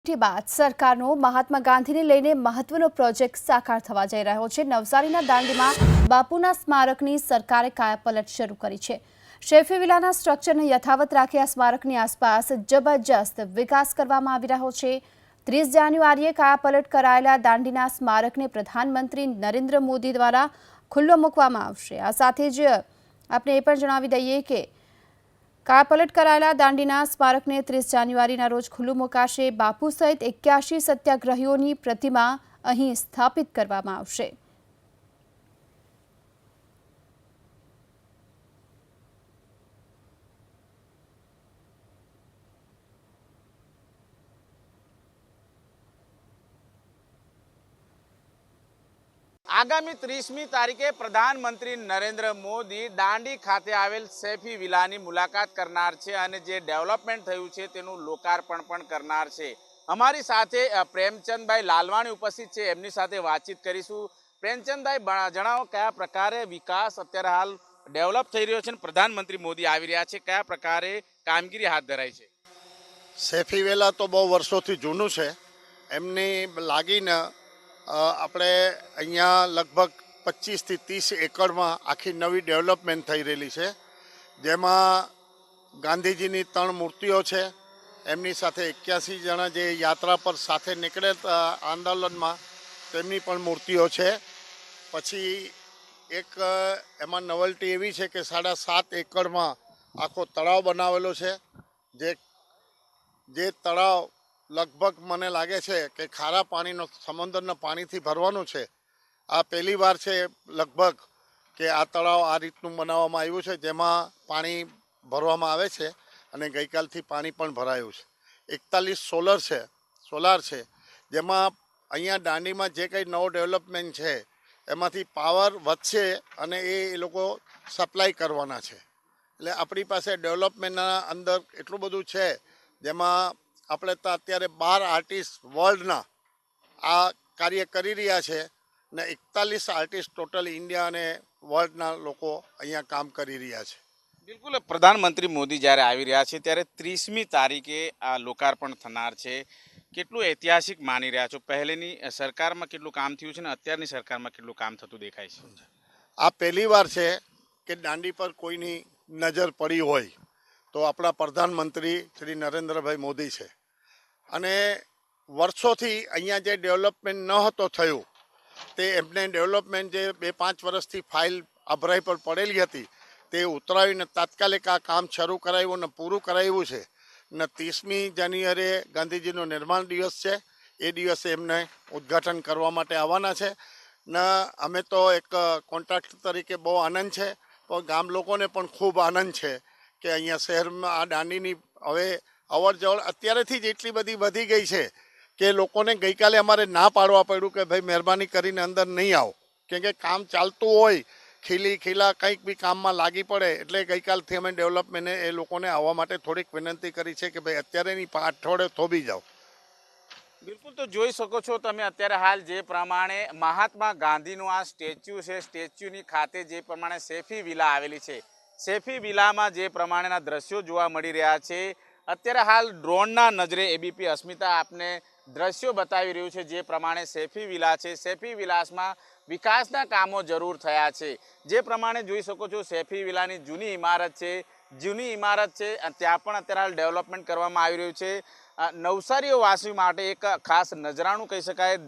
બાદ સરકારનો મહાત્મા ગાંધીને લઈને મહત્વનો પ્રોજેક્ટ સાકાર થવા જઈ રહ્યો છે। નવસારીના દાંડીમાં બાપુના સ્મારકની સરકારે કાયાપલટ શરૂ કરી છે। શેફી વિલાના સ્ટ્રક્ચરને યથાવત રાખી આ સ્મારકની આસપાસ જબરજસ્ત વિકાસ કરવામાં આવી રહ્યો છે। 30 જાન્યુઆરીએ કાયાપલટ કરાયેલા દાંડીના સ્મારકને પ્રધાનમંત્રી નરેન્દ્ર મોદી દ્વારા ખુલ્લો મૂકવામાં આવશે। આ સાથે જ આપણે એ પણ જણાવી દઈએ કે કાયાપલટ કરાયેલા દાંડીના સ્મારકને 30 જાન્યુઆરીના રોજ ખુલ્લું મુકાશે। બાપુ સહિત 81 સત્યાગ્રહીઓની પ્રતિમા અહીં સ્થાપિત કરવામાં આવશે। आगामी 30મી તારીખે પ્રધાનમંત્રી નરેન્દ્ર મોદી દાંડી ખાતે આવેલ શેફી વિલાની મુલાકાત કરનાર છે અને જે ડેવલપમેન્ટ થયું છે તેનું લોકાર્પણ પણ કરનાર છે। અમારી સાથે પ્રેમચંદભાઈ લાલવાણી ઉપસ્થિત છે, એમની સાથે વાતચીત કરીશું। પ્રેમચંદભાઈ, જણાવો કયા પ્રકારે વિકાસ અત્યારે હાલ ડેવલપ થઈ રહ્યો છે અને પ્રધાનમંત્રી મોદી આવી રહ્યા છે, કયા પ્રકારે કામગીરી હાથ ધરાઈ છે? શેફી વિલા તો બહુ વર્ષોથી જૂનું છે। એમની લાગીને આપણે અહીંયા લગભગ 25થી 30 એકરમાં આખી નવી ડેવલપમેન્ટ થઈ રહેલી છે, જેમાં ગાંધીજીની 3 મૂર્તિઓ છે। એમની સાથે 81 જણા જે યાત્રા પર સાથે નીકળે આંદોલનમાં તેમની પણ મૂર્તિઓ છે। પછી એક એમાં નવલટી એવી છે કે 7.5 એકરમાં આખો તળાવ બનાવેલો છે, જે તળાવ લગભગ મને લાગે છે કે ખારા પાણીનો સમુદ્રના પાણીથી ભરવાનું છે। આ પહેલી વાર છે લગભગ કે આ તળાવ આ રીતનું બનાવવામાં આવ્યું છે, જેમાં પાણી ભરવામાં આવે છે અને ગઈકાલથી પાણી પણ ભરાયું છે। 41 સોલાર છે, જેમાં અહીંયા દાંડીમાં જે કંઈ નવો ડેવલપમેન્ટ છે એમાંથી પાવર વધશે અને એ લોકો સપ્લાય કરવાના છે। એટલે આપણી પાસે ડેવલપમેન્ટના અંદર એટલું બધું છે, જેમાં આપણે તો અત્યારે 12 આર્ટિસ્ટ વર્લ્ડના આ કાર્ય કરી રહ્યા છે ને 41 આર્ટિસ્ટ ટોટલ ઇન્ડિયા અને વર્લ્ડના લોકો અહીંયા કામ કરી રહ્યા છે। બિલકુલ, પ્રધાનમંત્રી મોદી જ્યારે આવી રહ્યા છે ત્યારે 30મી તારીખે આ લોકાર્પણ થનાર છે। કેટલું ઐતિહાસિક માની રહ્યા છો? પહેલેની સરકારમાં કેટલું કામ થયું છે ને અત્યારની સરકારમાં કેટલું કામ થતું દેખાય છે? આ પહેલી વાર છે કે દાંડી પર કોઈની નજર પડી હોય તો આપણા પ્રધાનમંત્રી શ્રી નરેન્દ્રભાઈ મોદી છે। અને વર્ષોથી અહીંયા જે ડેવલપમેન્ટ ન હતો થયું તે એમને ડેવલપમેન્ટ જે 2-5 વર્ષથી ફાઇલ અભરાઈ પર પડેલી હતી તે ઉતરાવીને તાત્કાલિક આ કામ શરૂ કરાવ્યું અને પૂરું કરાવ્યું છે। ને 30મી જાન્યુઆરીએ ગાંધીજીનો નિર્માણ દિવસ છે, એ દિવસે એમને ઉદ્ઘાટન કરવા માટે આવવાના છે। ને અમે તો એક કોન્ટ્રાક્ટર તરીકે બહુ આનંદ છે, પણ ગામ લોકોને પણ ખૂબ આનંદ છે કે અહીંયા શહેરમાં આ દાંડીની હવે અવર જવર અત્યારેથી જ એટલી બધી વધી ગઈ છે કે લોકોને ગઈકાલે અમારે ના પાડવા પડ્યું કે ભાઈ મહેરબાની કરીને અંદર નહીં આવો, કેમ કે કામ ચાલતું હોય ખીલા કંઈક બી કામમાં લાગી પડે એટલે ગઈકાલથી અમે ડેવલપમેન્ટને એ લોકોને આવવા માટે થોડીક વિનંતી કરી છે કે ભાઈ અત્યારે નહીં 5 અઠવાડિયે થોભી જાઓ। બિલકુલ, તો જોઈ શકો છો તમે અત્યારે હાલ જે પ્રમાણે મહાત્મા ગાંધીનું આ સ્ટેચ્યુ છે, સ્ટેચ્યુની ખાતે જે પ્રમાણે શેફી વિલા આવેલી છે, શેફી વિલામાં જે પ્રમાણેના દ્રશ્યો જોવા મળી રહ્યા છે। અત્યારે હાલ ડ્રોનના નજરે એબીપી અસ્મિતા આપને દ્રશ્યો બતાવી રહ્યું છે, જે પ્રમાણે શેફી વિલા છે, શેફી વિલાસમાં વિકાસના કામો જરૂર થયા છે। જે પ્રમાણે જોઈ શકો છો શેફી વિલાની જૂની ઇમારત છે, ત્યાં પણ અત્યારે હાલ ડેવલપમેન્ટ કરવામાં આવી રહ્યું છે। નવસારીઓ વાસીઓ માટે એક ખાસ નજરાણું કહી શકાય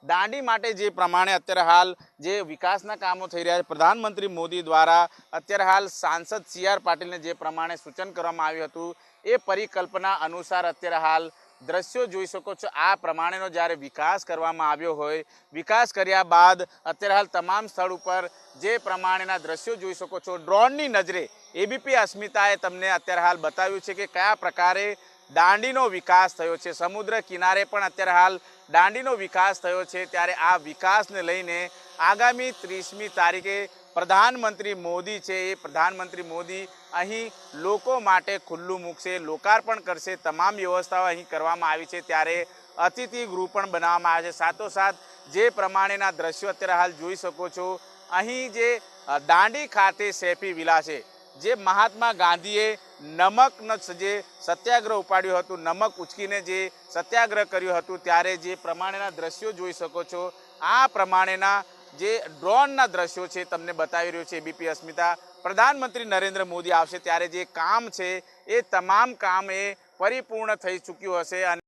દાંડી માટે જે પ્રમાણે અત્યારે હાલ જે વિકાસના કામો થઈ રહ્યા છે, પ્રધાનમંત્રી મોદી દ્વારા અત્યારે હાલ સાંસદ CR પાટીલને જે પ્રમાણે સૂચન કરવામાં આવ્યું હતું એ પરિકલ્પના અનુસાર અત્યારે હાલ દ્રશ્યો જોઈ શકો છો। આ પ્રમાણેનો જ્યારે વિકાસ કરવામાં આવ્યો હોય, વિકાસ કર્યા બાદ અત્યારે હાલ તમામ સ્થળ ઉપર જે પ્રમાણેના દ્રશ્યો જોઈ શકો છો, ડ્રોનની નજરે એબીપી અસ્મિતાએ તમને અત્યારે હાલ બતાવ્યું છે કે કયા પ્રકારે દાંડીનો વિકાસ થયો છે। સમુદ્ર કિનારે પણ અત્યારે હાલ દાંડીનો વિકાસ થયો છે, ત્યારે આ વિકાસને લઈને આગામી 30મી તારીખે પ્રધાનમંત્રી મોદી છે એ પ્રધાનમંત્રી મોદી અહીં લોકો માટે ખુલ્લું મૂકશે, લોકાર્પણ કરશે। તમામ વ્યવસ્થાઓ અહીં કરવામાં આવી છે, ત્યારે અતિથિ ગૃહ પણ બનાવવામાં આવે છે। સાથોસાથ જે પ્રમાણેના દ્રશ્યો અત્યારે હાલ જોઈ શકો છો, અહીં જે દાંડી ખાતે શેફી વિલા છે, જે મહાત્મા ગાંધીએ નમકનો જે સત્યાગ્રહ ઉપાડ્યું હતું, નમક ઉચકીને જે સત્યાગ્રહ કર્યું હતું, ત્યારે જે પ્રમાણેના દ્રશ્યો જોઈ શકો છો, આ પ્રમાણેના જે ડ્રોનના દ્રશ્યો છે તમને બતાવી રહ્યું છે એબીપી અસ્મિતા. પ્રધાનમંત્રી નરેન્દ્ર મોદી આવશે ત્યારે જે કામ છે એ તમામ કામ એ પરિપૂર્ણ થઈ ચૂક્યું હશે અને